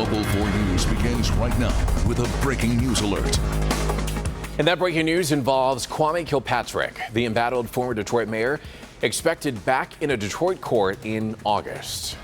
Local 4 News begins right now with a breaking news alert. And that breaking news involves Kwame Kilpatrick, the embattled former Detroit mayor, expected back in a Detroit court in August.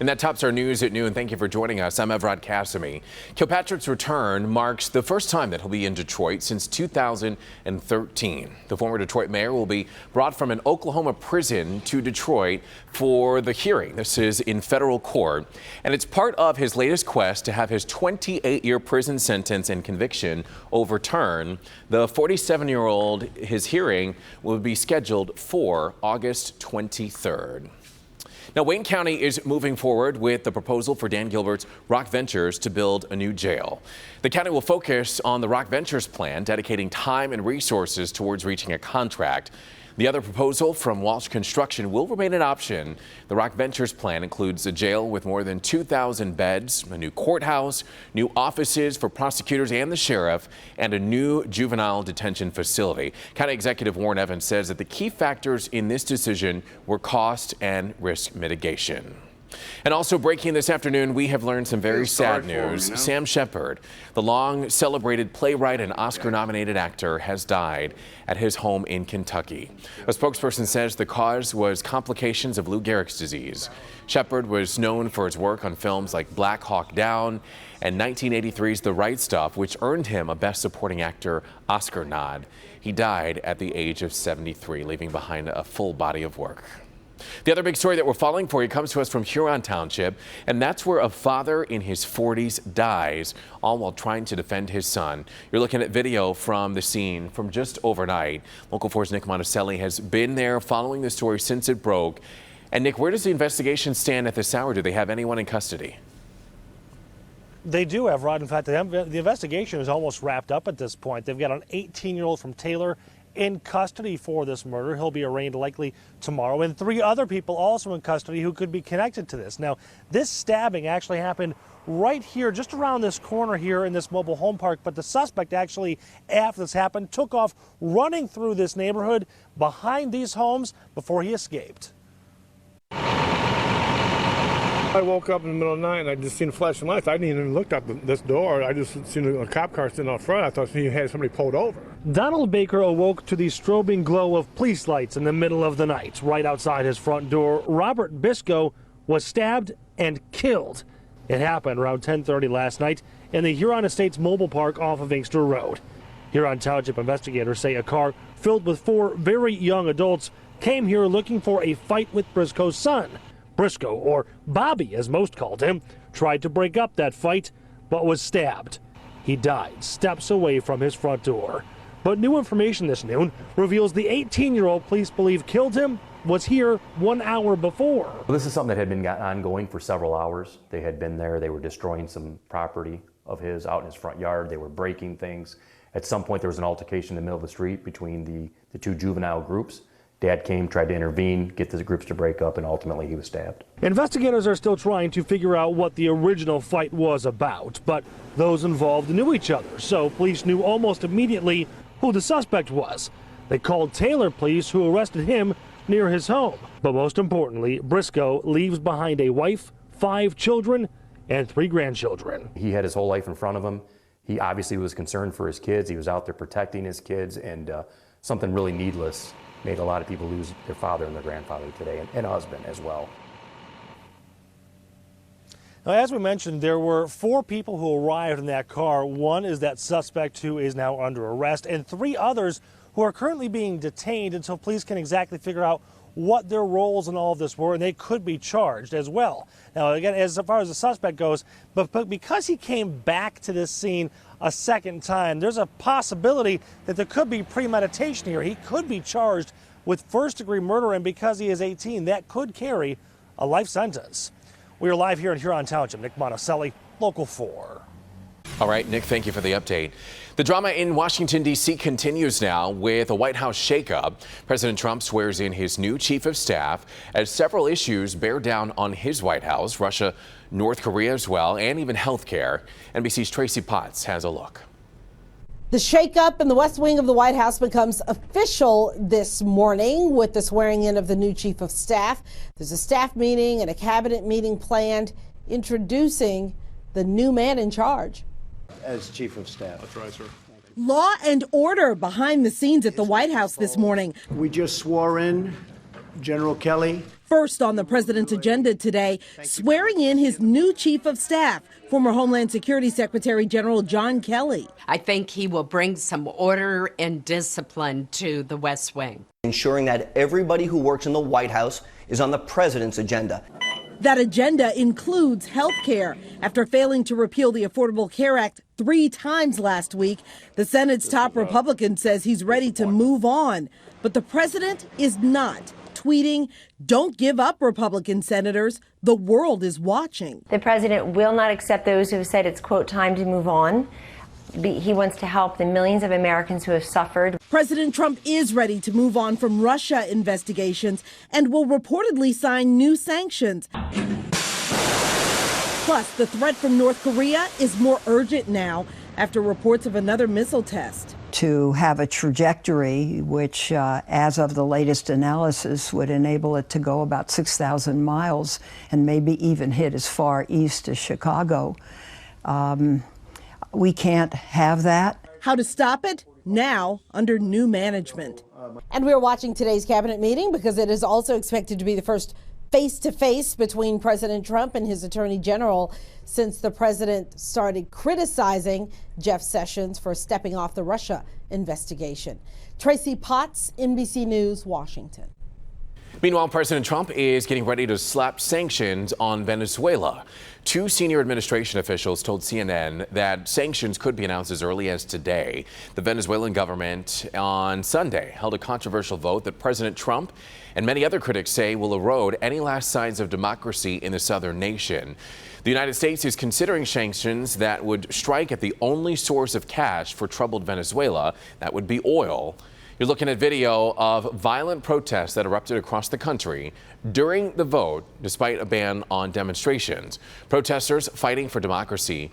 And that tops our news at noon. Thank you for joining us. I'm Evrod Cassimy. Kilpatrick's return marks the first time that he'll be in Detroit since 2013. The former Detroit mayor will be brought from an Oklahoma prison to Detroit for the hearing. This is in federal court, and it's part of his latest quest to have his 28-year prison sentence and conviction overturned. The 47-year-old, his hearing will be scheduled for August 23rd. Now, Wayne County is moving forward with the proposal for Dan Gilbert's Rock Ventures to build a new jail. The county will focus on the Rock Ventures plan, dedicating time and resources towards reaching a contract. The other proposal from Walsh Construction will remain an option. The Rock Ventures plan includes a jail with more than 2,000 beds, a new courthouse, new offices for prosecutors and the sheriff, and a new juvenile detention facility. County Executive Warren Evans says that the key factors in this decision were cost and risk mitigation. And also breaking this afternoon, we have learned some very sad news. Sam Shepard, the long celebrated playwright and Oscar-nominated actor, has died at his home in Kentucky. A spokesperson says the cause was complications of Lou Gehrig's disease. Shepard was known for his work on films like Black Hawk Down and 1983's The Right Stuff, which earned him a Best Supporting Actor Oscar nod. He died at the age of 73, leaving behind a full body of work. The other big story that we're following for you comes to us from Huron Township, and that's where a father in his 40s dies, all while trying to defend his son. You're looking at video from the scene from just overnight. Local 4's Nick Monticelli has been there following the story since it broke. And Nick, where does the investigation stand at this hour? Do they have anyone in custody? They do have, Rod. In fact, the investigation is almost wrapped up at this point. They've got an 18-year-old from Taylor in custody for this murder. He'll be arraigned likely tomorrow, and 3 other people also in custody who could be connected to this. Now, this stabbing actually happened right here, just around this corner here in this mobile home park, but the suspect actually, after this happened, took off running through this neighborhood behind these homes before he escaped. I woke up in the middle of the night and I just seen a flashing lights. I didn't even look out this door. I just seen a cop car sitting out front. I thought he had somebody pulled over. Donald Baker awoke to the strobing glow of police lights in the middle of the night. Right outside his front door, Robert Bisco was stabbed and killed. It happened around 10:30 last night in the Huron Estates Mobile Park off of Inkster Road. Huron Township investigators say a car filled with 4 very young adults came here looking for a fight with Briscoe's son. Briscoe, or Bobby as most called him, tried to break up that fight, but was stabbed. He died steps away from his front door. But new information this noon reveals the 18-year-old police believe killed him was here 1 hour before. Well, this is something that had been ongoing for several hours. They had been there. They were destroying some property of his out in his front yard. They were breaking things. At some point, there was an altercation in the middle of the street between the 2 juvenile groups. Dad came, tried to intervene, get the groups to break up, and ultimately he was stabbed. Investigators are still trying to figure out what the original fight was about, but those involved knew each other, so police knew almost immediately who the suspect was. They called Taylor police, who arrested him near his home. But most importantly, Briscoe leaves behind a wife, 5 children, and 3 grandchildren. He had his whole life in front of him. He obviously was concerned for his kids. He was out there protecting his kids, and something really needless made a lot of people lose their father and their grandfather today, and a husband as well. Now, as we mentioned, there were 4 people who arrived in that car. One is that suspect who is now under arrest, and 3 others who are currently being detained until police can exactly figure out what their roles in all of this were, and they could be charged as well. Now, again, as far as the suspect goes, but because he came back to this scene a second time, there's a possibility that there could be premeditation here. He could be charged with first-degree murder, and because he is 18, that could carry a life sentence. We are live here in Huron Township. Nick Monticelli, Local 4. All right, Nick, thank you for the update. The drama in Washington, D.C. continues now with a White House shakeup. President Trump swears in his new chief of staff as several issues bear down on his White House, Russia, North Korea as well, and even health care. NBC's Tracy Potts has a look. The shakeup in the West Wing of the White House becomes official this morning with the swearing in of the new chief of staff. There's a staff meeting and a cabinet meeting planned introducing the new man in charge. As Chief of Staff. That's right, sir. Law and order behind the scenes at the White House this morning. We just swore in General Kelly. First on the president's agenda today, swearing in his new chief of staff, former Homeland Security Secretary General John Kelly. I think he will bring some order and discipline to the West Wing. Ensuring that everybody who works in the White House is on the president's agenda. That agenda includes health care. After failing to repeal the Affordable Care Act 3 times last week, the Senate's top Republican says he's ready to move on. But the president is not. Tweeting, "Don't give up, Republican senators. The world is watching." The president will not accept those who have said it's, quote, time to move on. He wants to help the millions of Americans who have suffered. President Trump is ready to move on from Russia investigations and will reportedly sign new sanctions. Plus, the threat from North Korea is more urgent now after reports of another missile test. To have a trajectory which, as of the latest analysis, would enable it to go about 6,000 miles and maybe even hit as far east as Chicago. We can't have that. How to stop it? Now, under new management. And we're watching today's cabinet meeting because it is also expected to be the first face-to-face between President Trump and his attorney general since the president started criticizing Jeff Sessions for stepping off the Russia investigation. Tracy Potts, NBC News, Washington. Meanwhile, President Trump is getting ready to slap sanctions on Venezuela. 2 senior administration officials told CNN that sanctions could be announced as early as today. The Venezuelan government on Sunday held a controversial vote that President Trump and many other critics say will erode any last signs of democracy in the southern nation. The United States is considering sanctions that would strike at the only source of cash for troubled Venezuela. That would be oil. You're looking at video of violent protests that erupted across the country during the vote, despite a ban on demonstrations. Protesters fighting for democracy.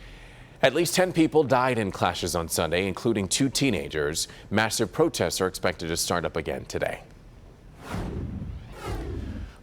At least 10 people died in clashes on Sunday, including 2 teenagers. Massive protests are expected to start up again today.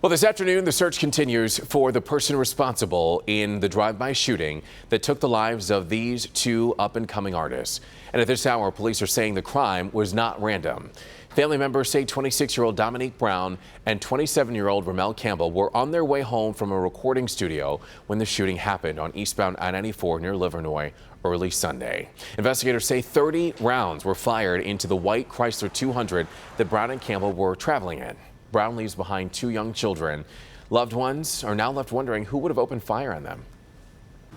Well, this afternoon, the search continues for the person responsible in the drive-by shooting that took the lives of these 2 up-and-coming artists. And at this hour, police are saying the crime was not random. Family members say 26-year-old Dominique Brown and 27-year-old Ramel Campbell were on their way home from a recording studio when the shooting happened on eastbound I-94 near Livernois early Sunday. Investigators say 30 rounds were fired into the white Chrysler 200 that Brown and Campbell were traveling in. Brown leaves behind 2 young children. Loved ones are now left wondering who would have opened fire on them.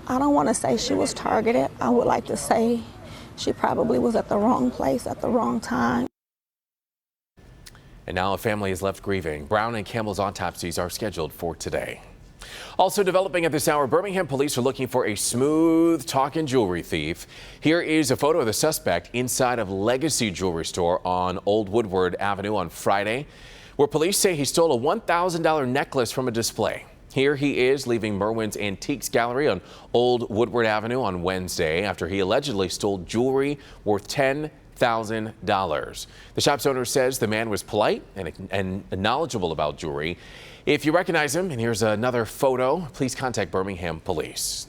I don't want to say she was targeted. I would like to say she probably was at the wrong place at the wrong time. And now a family is left grieving. Brown and Campbell's autopsies are scheduled for today. Also developing at this hour, Birmingham police are looking for a smooth-talking jewelry thief. Here is a photo of the suspect inside of Legacy Jewelry Store on Old Woodward Avenue on Friday, where police say he stole a $1,000 necklace from a display. Here he is leaving Merwin's Antiques Gallery on Old Woodward Avenue on Wednesday after he allegedly stole jewelry worth $10,000. The shop's owner says the man was polite and knowledgeable about jewelry. If you recognize him, and here's another photo, please contact Birmingham Police.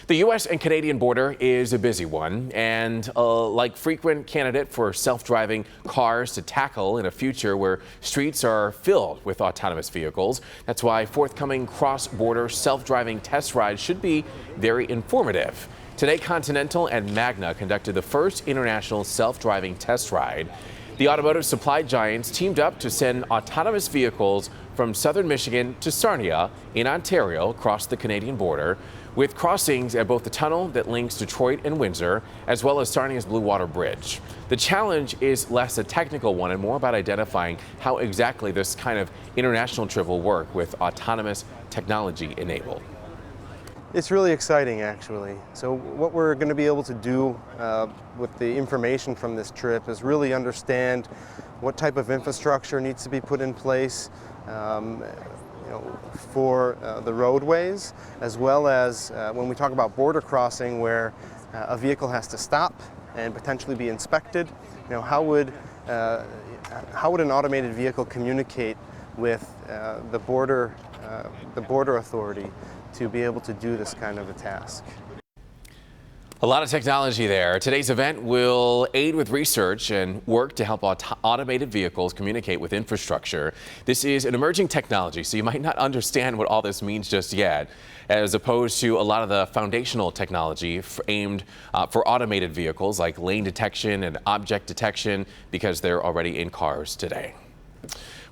The U.S. and Canadian border is a busy one, and like frequent candidate for self-driving cars to tackle in a future where streets are filled with autonomous vehicles. That's why forthcoming cross-border self-driving test rides should be very informative. Today, Continental and Magna conducted the first international self-driving test ride. The automotive supply giants teamed up to send autonomous vehicles from southern Michigan to Sarnia in Ontario across the Canadian border, with crossings at both the tunnel that links Detroit and Windsor, as well as Sarnia's Blue Water Bridge. The challenge is less a technical one and more about identifying how exactly this kind of international trip will work with autonomous technology enabled. It's really exciting, actually. So what we're going to be able to do with the information from this trip is really understand what type of infrastructure needs to be put in place for the roadways, as well as when we talk about border crossing where a vehicle has to stop and potentially be inspected, how would an automated vehicle communicate with the border authority to be able to do this kind of a task. A lot of technology there. Today's event will aid with research and work to help automated vehicles communicate with infrastructure. This is an emerging technology, so you might not understand what all this means just yet, as opposed to a lot of the foundational technology aimed for automated vehicles like lane detection and object detection, because they're already in cars today.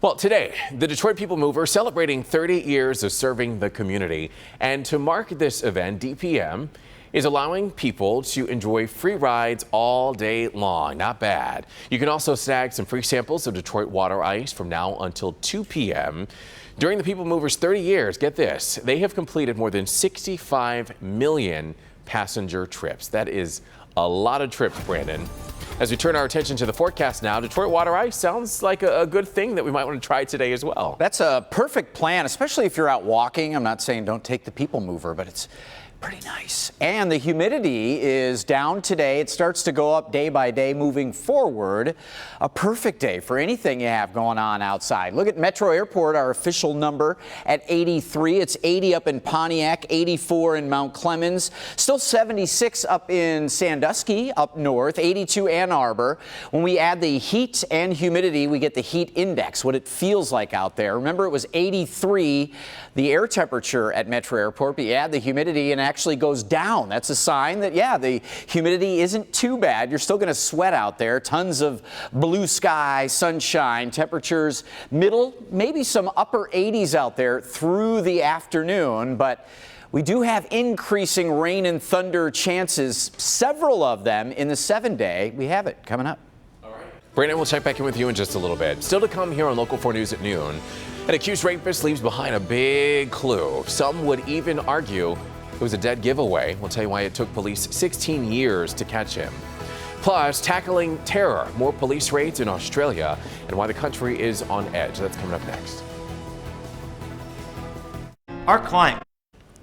Well, today, the Detroit People Mover celebrating 30 years of serving the community. And to mark this event, DPM is allowing people to enjoy free rides all day long. Not bad. You can also snag some free samples of Detroit water ice from now until 2 p.m. During the People Mover's 30 years, get this, they have completed more than 65 million passenger trips. That is a lot of trips, Brandon. As we turn our attention to the forecast now, Detroit water ice sounds like a good thing that we might want to try today as well. That's a perfect plan, especially if you're out walking. I'm not saying don't take the People Mover, but it's pretty nice. And the humidity is down today. It starts to go up day by day moving forward. A perfect day for anything you have going on outside. Look at Metro Airport, our official number at 83. It's 80 up in Pontiac, 84 in Mount Clemens, still 76 up in Sandusky up north, 82 Ann Arbor. When we add the heat and humidity, we get the heat index, what it feels like out there. Remember, it was 83, the air temperature at Metro Airport, but you add the humidity and actually goes down. That's a sign that, yeah, the humidity isn't too bad. You're still going to sweat out there. Tons of blue sky, sunshine, temperatures middle, maybe some upper 80s out there through the afternoon, but we do have increasing rain and thunder chances, several of them in the 7-day. We have it coming up. All right. Brandon, we'll check back in with you in just a little bit. Still to come here on Local 4 News at noon. An accused rapist leaves behind a big clue. Some would even argue it was a dead giveaway. We'll tell you why it took police 16 years to catch him. Plus, tackling terror, more police raids in Australia, and why the country is on edge. That's coming up next. Our client.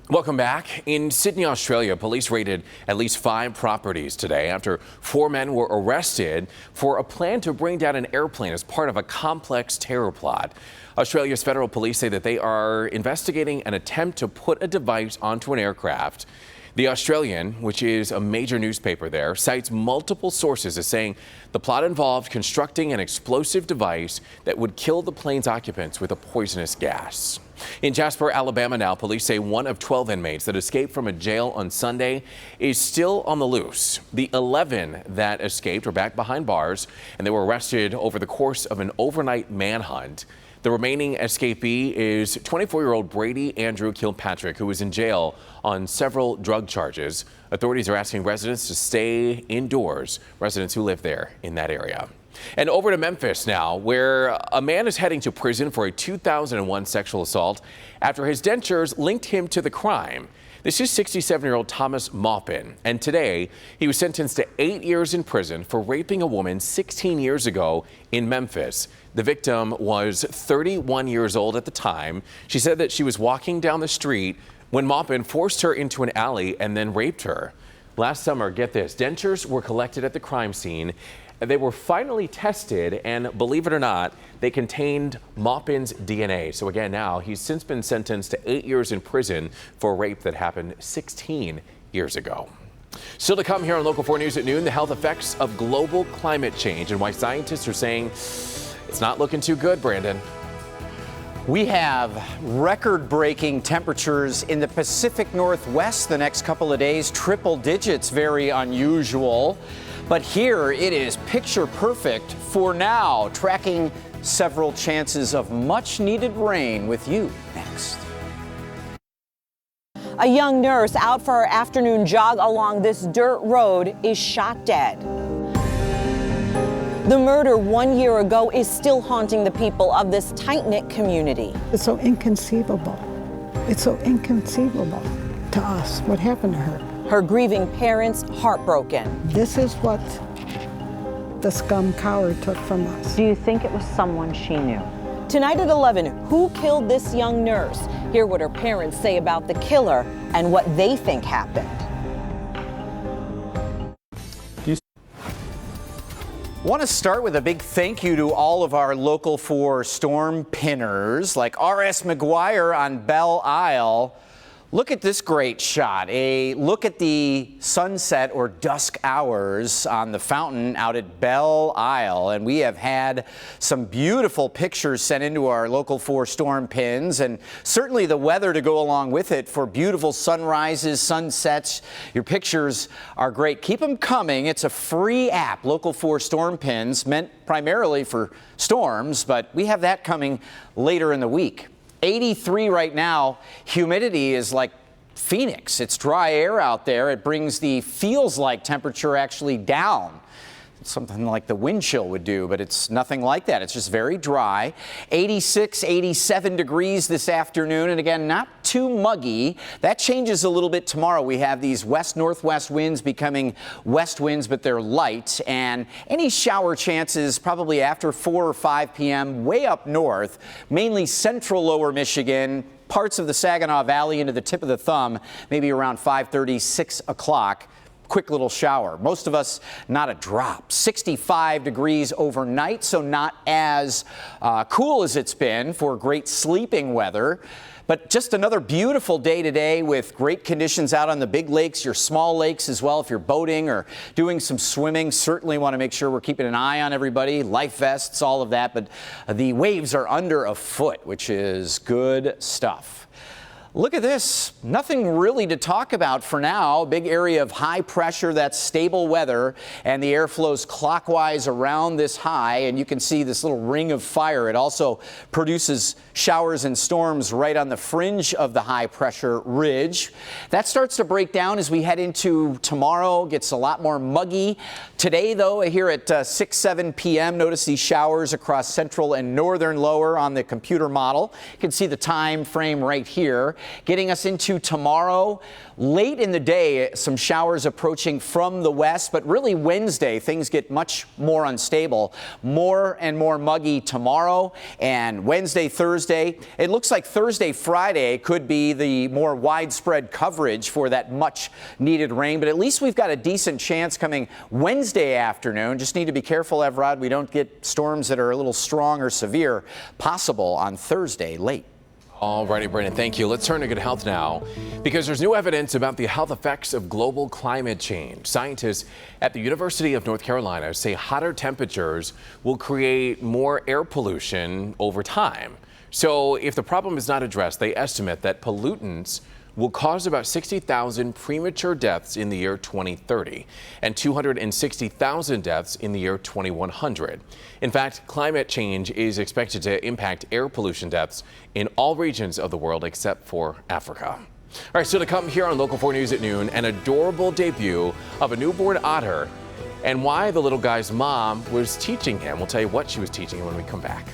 Welcome back. In Sydney, Australia, police raided at least 5 properties today after 4 men were arrested for a plan to bring down an airplane as part of a complex terror plot. Australia's federal police say that they are investigating an attempt to put a device onto an aircraft. The Australian, which is a major newspaper there, cites multiple sources as saying the plot involved constructing an explosive device that would kill the plane's occupants with a poisonous gas. In Jasper, Alabama now, police say 1 of 12 inmates that escaped from a jail on Sunday is still on the loose. The 11 that escaped are back behind bars, and they were arrested over the course of an overnight manhunt. The remaining escapee is 24-year-old Brady Andrew Kilpatrick, who was in jail on several drug charges. Authorities are asking residents to stay indoors, residents who live there in that area. And over to Memphis now, where a man is heading to prison for a 2001 sexual assault after his dentures linked him to the crime. This is 67-year-old Thomas Maupin, and today he was sentenced to 8 years in prison for raping a woman 16 years ago in Memphis. The victim was 31 years old at the time. She said that she was walking down the street when Maupin forced her into an alley and then raped her. Last summer, get this, dentures were collected at the crime scene. They were finally tested, and believe it or not, they contained Maupin's DNA. So again, now he's since been sentenced to 8 years in prison for a rape that happened 16 years ago. Still to come here on Local 4 News at noon, the health effects of global climate change and why scientists are saying it's not looking too good, Brandon. We have record-breaking temperatures in the Pacific Northwest the next couple of days, triple digits, very unusual. But here it is picture perfect for now, tracking several chances of much-needed rain with you next. A young nurse out for her afternoon jog along this dirt road is shot dead. The murder 1 year ago is still haunting the people of this tight-knit community. It's so inconceivable. It's so inconceivable to us what happened to her. Her grieving parents heartbroken. This is what the scum coward took from us. Do you think it was someone she knew? Tonight at 11, who killed this young nurse? Hear what her parents say about the killer and what they think happened. Want to start with a big thank you to all of our Local 4 storm pinners like R.S. McGuire on Belle Isle. Look at this great shot. A look at the sunset or dusk hours on the fountain out at Belle Isle. And we have had some beautiful pictures sent into our Local 4 storm pins, and certainly the weather to go along with it for beautiful sunrises, sunsets. Your pictures are great. Keep them coming. It's a free app, Local 4 storm pins, meant primarily for storms, but we have that coming later in the week. 83 right now. Humidity is like Phoenix. It's dry air out there. It brings the feels like temperature actually down. It's something like the wind chill would do, but it's nothing like that. It's just very dry. 86, 87 degrees this afternoon, and again, not too muggy. That changes a little bit tomorrow. We have these west-northwest winds becoming west winds, but they're light, and any shower chances probably after 4 or 5 p.m. way up north, mainly central lower Michigan, parts of the Saginaw Valley into the tip of the thumb, maybe around 5:30, 6 o'clock. Quick little shower. Most of us, not a drop. 65 degrees overnight, so not as cool as it's been for great sleeping weather. But just another beautiful day today with great conditions out on the big lakes, your small lakes as well. If you're boating or doing some swimming, certainly want to make sure we're keeping an eye on everybody. Life vests, all of that. But the waves are under a foot, which is good stuff. Look at this. Nothing really to talk about for now. Big area of high pressure, that's stable weather, and the air flows clockwise around this high, and you can see this little ring of fire. It also produces showers and storms right on the fringe of the high pressure ridge. That starts to break down as we head into tomorrow. Gets a lot more muggy. Today, though, here at 6, 7 p.m., notice these showers across central and northern lower on the computer model. You can see the time frame right here. Getting us into tomorrow, late in the day, some showers approaching from the west, but really Wednesday, things get much more unstable. More and more muggy tomorrow, and Wednesday, Thursday. It looks like Thursday, Friday could be the more widespread coverage for that much needed rain, but at least we've got a decent chance coming Wednesday afternoon. Just need to be careful, Evrod, we don't get storms that are a little strong or severe possible on Thursday late. All righty, Brandon, thank you. Let's turn to good health now, because there's new evidence about the health effects of global climate change. Scientists at the University of North Carolina say hotter temperatures will create more air pollution over time. So if the problem is not addressed, they estimate that pollutants will cause about 60,000 premature deaths in the year 2030 and 260,000 deaths in the year 2100. In fact, climate change is expected to impact air pollution deaths in all regions of the world except for Africa. All right, so to come here on Local 4 News at noon, an adorable debut of a newborn otter and why the little guy's mom was teaching him. We'll tell you what she was teaching him when we come back.